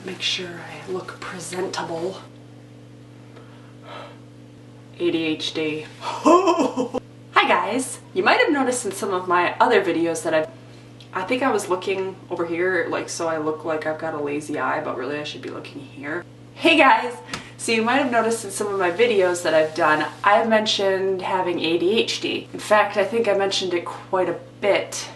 Make sure I look presentable. ADHD. Hi guys! You might have noticed in some of my other videos that I think I was looking over here, like, so I look like I've got a lazy eye, but really I should be looking here. Hey guys! So you might have noticed in some of my videos that I've done, I've mentioned having ADHD. In fact, I think I mentioned it quite a bit.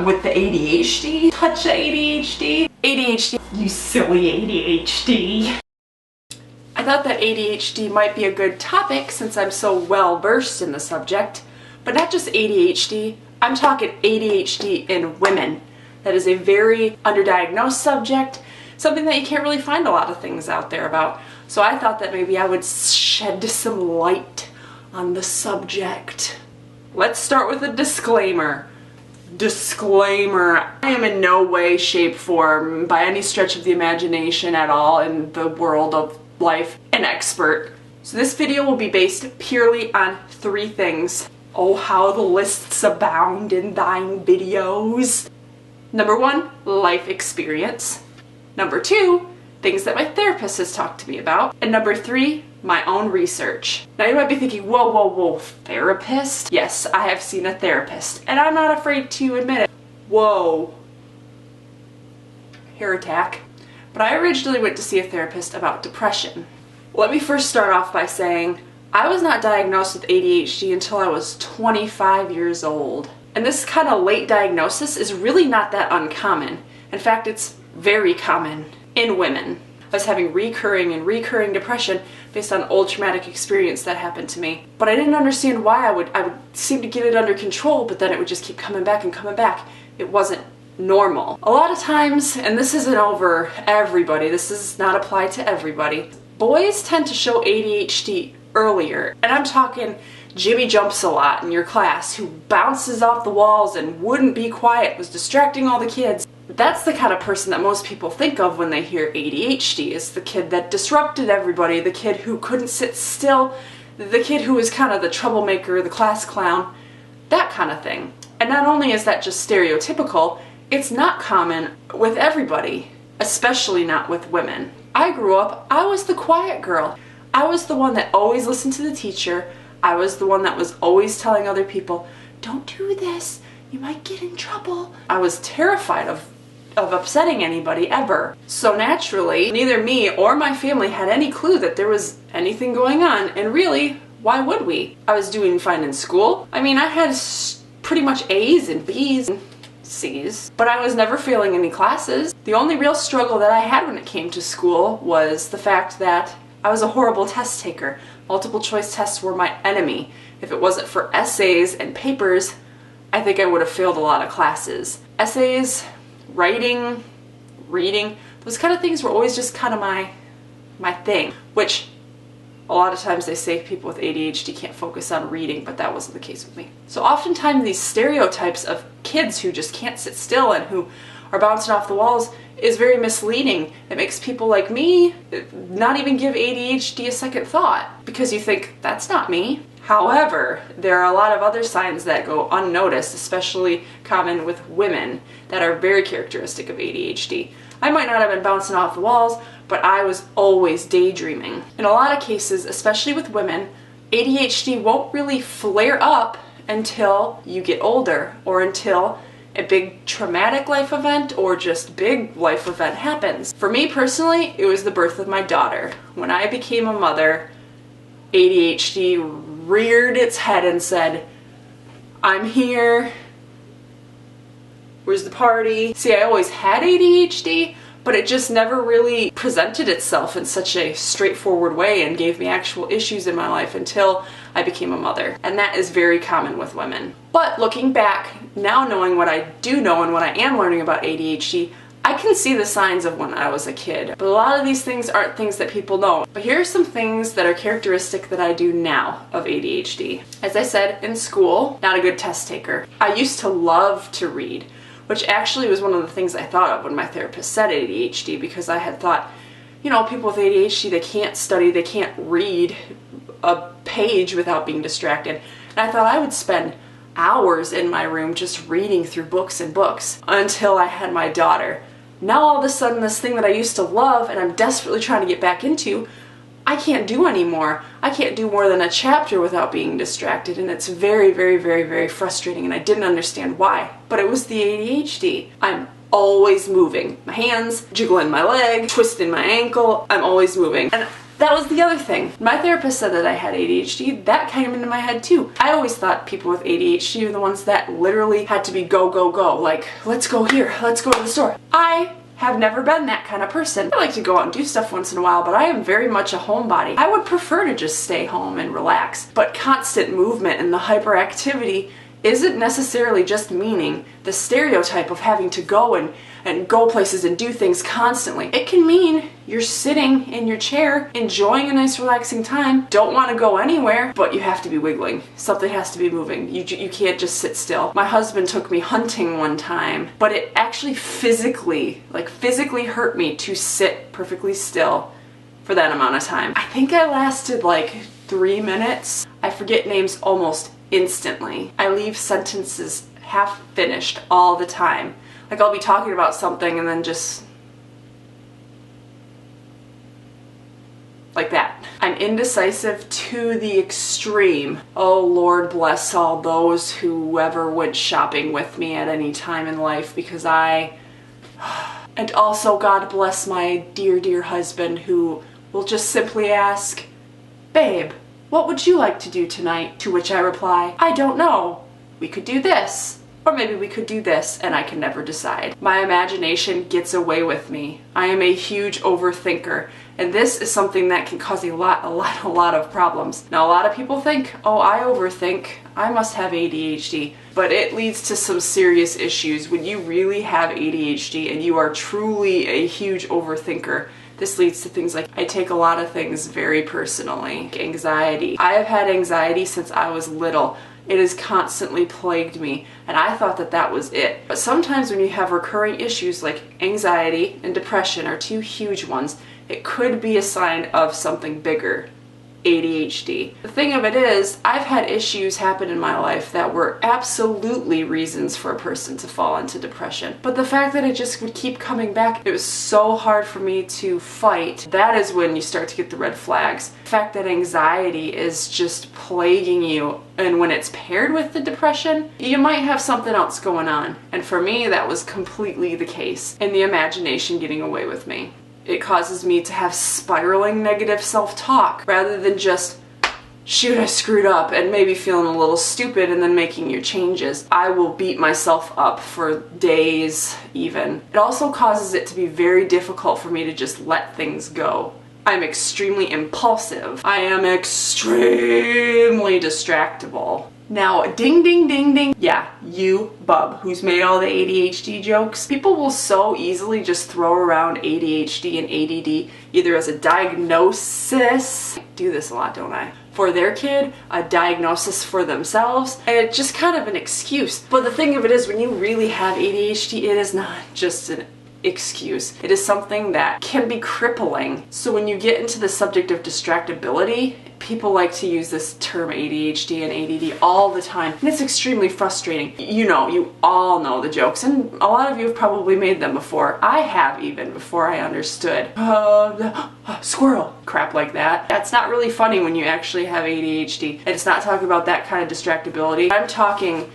With the ADHD? Touch the ADHD? ADHD. You silly ADHD. I thought that ADHD might be a good topic since I'm so well versed in the subject, but not just ADHD, I'm talking ADHD in women. That is a very underdiagnosed subject, something that you can't really find a lot of things out there about. So I thought that maybe I would shed some light on the subject. Let's start with a disclaimer. Disclaimer. I am in no way, shape, form, by any stretch of the imagination at all in the world of life, an expert. So this video will be based purely on 3 things. Oh, how the lists abound in thine videos. Number 1, life experience. Number 2, things that my therapist has talked to me about. And number 3, my own research. Now you might be thinking, whoa, whoa, whoa, therapist? Yes, I have seen a therapist, and I'm not afraid to admit it. Whoa. Hair attack. But I originally went to see a therapist about depression. Let me first start off by saying, I was not diagnosed with ADHD until I was 25 years old. And this kind of late diagnosis is really not that uncommon. In fact, it's very common in women. I was having recurring depression based on old traumatic experience that happened to me. But I didn't understand why I would seem to get it under control, but then it would just keep coming back and coming back. It wasn't normal. A lot of times, and this isn't over everybody, this does not apply to everybody, boys tend to show ADHD earlier. And I'm talking Jimmy Jumps a lot in your class, who bounces off the walls and wouldn't be quiet, was distracting all the kids. That's the kind of person that most people think of when they hear ADHD, is the kid that disrupted everybody, the kid who couldn't sit still, the kid who was kind of the troublemaker, the class clown, that kind of thing. And not only is that just stereotypical, it's not common with everybody, especially not with women. I grew up, I was the quiet girl. I was the one that always listened to the teacher. I was the one that was always telling other people, don't do this, you might get in trouble. I was terrified of upsetting anybody ever. So naturally, neither me or my family had any clue that there was anything going on, and really, why would we? I was doing fine in school. I mean, I had pretty much A's and B's and C's, but I was never failing any classes. The only real struggle that I had when it came to school was the fact that I was a horrible test taker. Multiple choice tests were my enemy. If it wasn't for essays and papers, I think I would have failed a lot of classes. Essays, writing, reading, those kind of things were always just kind of my thing, which a lot of times they say people with ADHD can't focus on reading, but that wasn't the case with me. So oftentimes these stereotypes of kids who just can't sit still and who are bouncing off the walls is very misleading. It makes people like me not even give ADHD a second thought, because you think, that's not me. However, there are a lot of other signs that go unnoticed, especially common with women, that are very characteristic of ADHD. I might not have been bouncing off the walls, but I was always daydreaming. In a lot of cases, especially with women, ADHD won't really flare up until you get older, or until a big traumatic life event or just big life event happens. For me personally, it was the birth of my daughter. When I became a mother, ADHD reared its head and said, I'm here, where's the party? See, I always had ADHD, but it just never really presented itself in such a straightforward way and gave me actual issues in my life until I became a mother. And that is very common with women. But looking back, now knowing what I do know and what I am learning about ADHD, I can see the signs of when I was a kid. But a lot of these things aren't things that people know. But here are some things that are characteristic that I do now of ADHD. As I said, in school, not a good test taker. I used to love to read, which actually was one of the things I thought of when my therapist said ADHD, because I had thought, you know, people with ADHD, they can't study, they can't read a page without being distracted. And I thought I would spend hours in my room just reading through books and books until I had my daughter. Now all of a sudden this thing that I used to love and I'm desperately trying to get back into, I can't do anymore. I can't do more than a chapter without being distracted, and it's very, very, very, very frustrating, and I didn't understand why. But it was the ADHD. I'm always moving. My hands, jiggling my leg, twisting my ankle, I'm always moving. And that was the other thing. My therapist said that I had ADHD. That came into my head too. I always thought people with ADHD are the ones that literally had to be go, go, go. Like, let's go here, let's go to the store. I have never been that kind of person. I like to go out and do stuff once in a while, but I am very much a homebody. I would prefer to just stay home and relax, but constant movement and the hyperactivity isn't necessarily just meaning the stereotype of having to go and go places and do things constantly. It can mean you're sitting in your chair, enjoying a nice relaxing time, don't want to go anywhere, but you have to be wiggling. Something has to be moving. You can't just sit still. My husband took me hunting one time, but it actually physically hurt me to sit perfectly still for that amount of time. I think I lasted like 3 minutes. I forget names almost instantly. I leave sentences half finished all the time. Like I'll be talking about something and then just like that. I'm indecisive to the extreme. Oh Lord bless all those who ever went shopping with me at any time in life, because and also God bless my dear, dear husband who will just simply ask, babe, what would you like to do tonight? To which I reply, I don't know. We could do this. Or maybe we could do this, and I can never decide. My imagination gets away with me. I am a huge overthinker, and this is something that can cause a lot of problems. Now, a lot of people think, oh, I overthink, I must have ADHD, but it leads to some serious issues. When you really have ADHD and you are truly a huge overthinker, this leads to things like I take a lot of things very personally. Anxiety. I have had anxiety since I was little. It has constantly plagued me, and I thought that that was it. But sometimes when you have recurring issues like anxiety and depression are two huge ones, it could be a sign of something bigger. ADHD. The thing of it is, I've had issues happen in my life that were absolutely reasons for a person to fall into depression. But the fact that it just would keep coming back, it was so hard for me to fight. That is when you start to get the red flags. The fact that anxiety is just plaguing you, and when it's paired with the depression, you might have something else going on. And for me, that was completely the case, and the imagination getting away with me. It causes me to have spiraling negative self-talk rather than just, shoot, I screwed up, and maybe feeling a little stupid and then making your changes. I will beat myself up for days even. It also causes it to be very difficult for me to just let things go. I'm extremely impulsive. I am extremely distractible. Now, ding, ding, ding, ding. Yeah, you, bub, who's made all the ADHD jokes. People will so easily just throw around ADHD and ADD either as a diagnosis, I do this a lot, don't I? For their kid, a diagnosis for themselves, and it's just kind of an excuse. But the thing of it is, when you really have ADHD, it is not just an excuse. It is something that can be crippling. So when you get into the subject of distractibility, people like to use this term ADHD and ADD all the time, and it's extremely frustrating. You all know the jokes, and a lot of you have probably made them before. I have, even before I understood. Squirrel. Crap like that. That's not really funny when you actually have ADHD. And it's not talking about that kind of distractibility. I'm talking,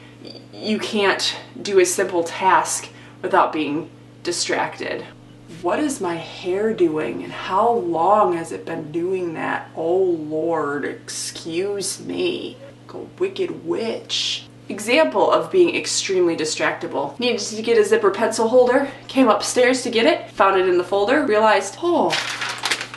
you can't do a simple task without being distracted. What is my hair doing, and how long has it been doing that? Oh Lord, excuse me. Go wicked witch. Example of being extremely distractible. Needed to get a zipper pencil holder, came upstairs to get it, found it in the folder, realized, oh,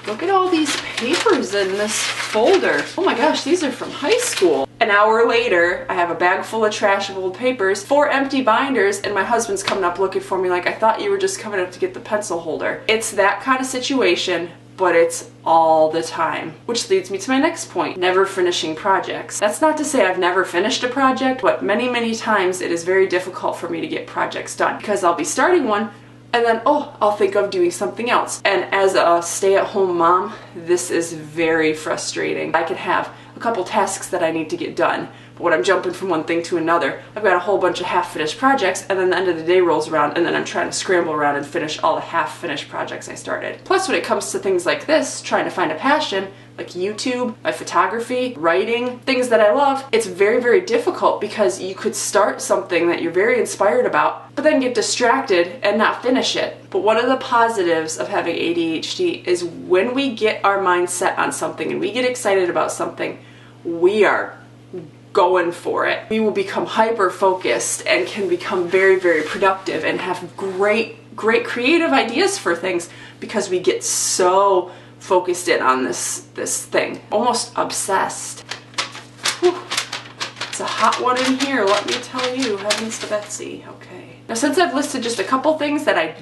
look at all these papers in this folder. Oh my gosh, these are from high school. An hour later, I have a bag full of trash of old papers, 4 empty binders, and my husband's coming up looking for me like, I thought you were just coming up to get the pencil holder. It's that kind of situation, but it's all the time. Which leads me to my next point, never finishing projects. That's not to say I've never finished a project, but many, many times it is very difficult for me to get projects done because I'll be starting one, and then, oh, I'll think of doing something else. And as a stay-at-home mom, this is very frustrating. I can have a couple tasks that I need to get done, But when I'm jumping from one thing to another, I've got a whole bunch of half-finished projects, and then the end of the day rolls around, and then I'm trying to scramble around and finish all the half-finished projects I started. Plus, when it comes to things like this, trying to find a passion, like YouTube, my photography, writing, things that I love, it's very, very difficult because you could start something that you're very inspired about, but then get distracted and not finish it. But one of the positives of having ADHD is when we get our mind set on something and we get excited about something, we are going for it. We will become hyper focused and can become very, very productive and have great creative ideas for things because we get so focused in on this thing, almost obsessed. Whew. It's a hot one in here, let me tell you. Heavens to Betsy. Okay. Now, since I've listed just a couple things that I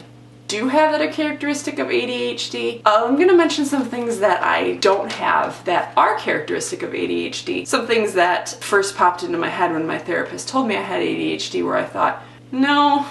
do have that are characteristic of ADHD, I'm going to mention some things that I don't have that are characteristic of ADHD. Some things that first popped into my head when my therapist told me I had ADHD, where I thought, no,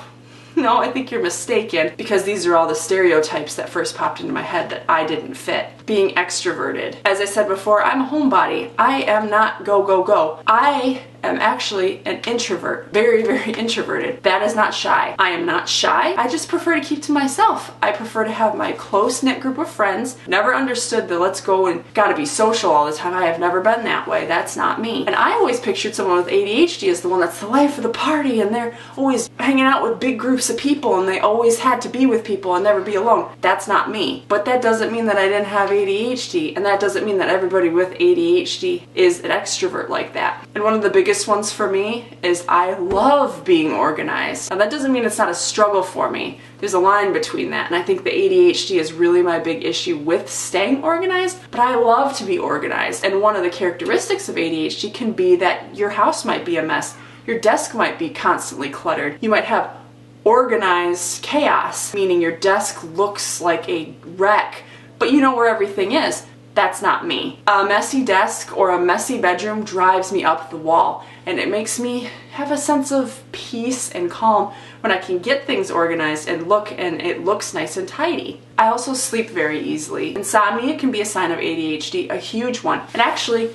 I think you're mistaken, because these are all the stereotypes that first popped into my head that I didn't fit. Being extroverted. As I said before, I'm a homebody. I am not go, go, go. I am actually an introvert. Very, very introverted. That is not shy. I am not shy. I just prefer to keep to myself. I prefer to have my close-knit group of friends. Never understood the let's go and gotta be social all the time. I have never been that way. That's not me. And I always pictured someone with ADHD as the one that's the life of the party, and they're always hanging out with big groups of people, and they always had to be with people and never be alone. That's not me. But that doesn't mean that I didn't have ADHD, and that doesn't mean that everybody with ADHD is an extrovert like that. And one of the biggest ones for me is I love being organized. Now, that doesn't mean it's not a struggle for me. There's a line between that, and I think the ADHD is really my big issue with staying organized, but I love to be organized. And one of the characteristics of ADHD can be that your house might be a mess. Your desk might be constantly cluttered. You might have organized chaos, meaning your desk looks like a wreck, but you know where everything is. That's not me. A messy desk or a messy bedroom drives me up the wall, and it makes me have a sense of peace and calm when I can get things organized and it looks nice and tidy. I also sleep very easily. Insomnia can be a sign of ADHD, a huge one. And actually,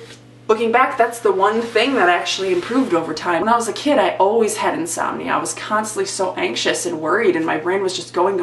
looking back, that's the one thing that actually improved over time. When I was a kid, I always had insomnia. I was constantly so anxious and worried, and my brain was just going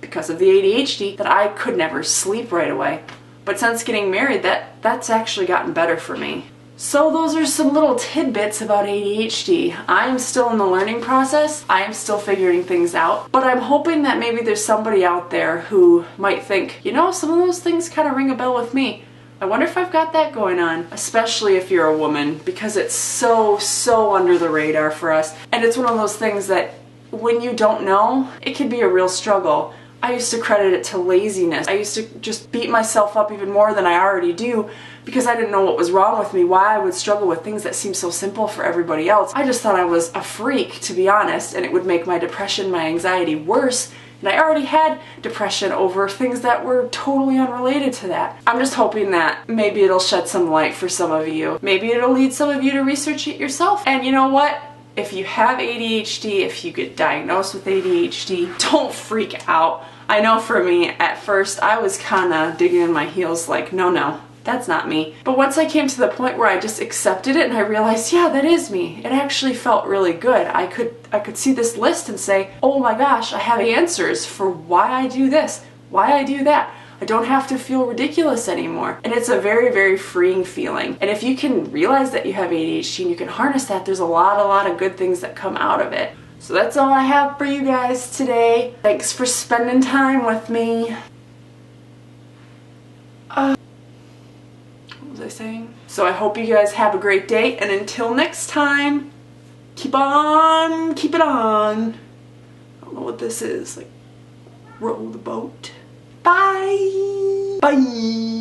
because of the ADHD that I could never sleep right away. But since getting married, that's actually gotten better for me. So those are some little tidbits about ADHD. I'm still in the learning process. I am still figuring things out. But I'm hoping that maybe there's somebody out there who might think, you know, some of those things kind of ring a bell with me. I wonder if I've got that going on, especially if you're a woman, because it's so under the radar for us. And it's one of those things that when you don't know, it can be a real struggle. I used to credit it to laziness. I used to just beat myself up even more than I already do because I didn't know what was wrong with me, why I would struggle with things that seem so simple for everybody else. I just thought I was a freak, to be honest, and it would make my depression, my anxiety worse. And I already had depression over things that were totally unrelated to that. I'm just hoping that maybe it'll shed some light for some of you. Maybe it'll lead some of you to research it yourself. And you know what? If you have ADHD, if you get diagnosed with ADHD, don't freak out. I know for me, at first, I was kind of digging in my heels like, no, that's not me. But once I came to the point where I just accepted it and I realized, yeah, that is me. It actually felt really good. I could see this list and say, oh my gosh, I have answers for why I do this, why I do that. I don't have to feel ridiculous anymore. And it's a very, very freeing feeling. And if you can realize that you have ADHD and you can harness that, there's a lot of good things that come out of it. So that's all I have for you guys today. Thanks for spending time with me. What was I saying? So I hope you guys have a great day, and until next time, keep on keeping on. I don't know what this is, like row the boat. Bye! Bye!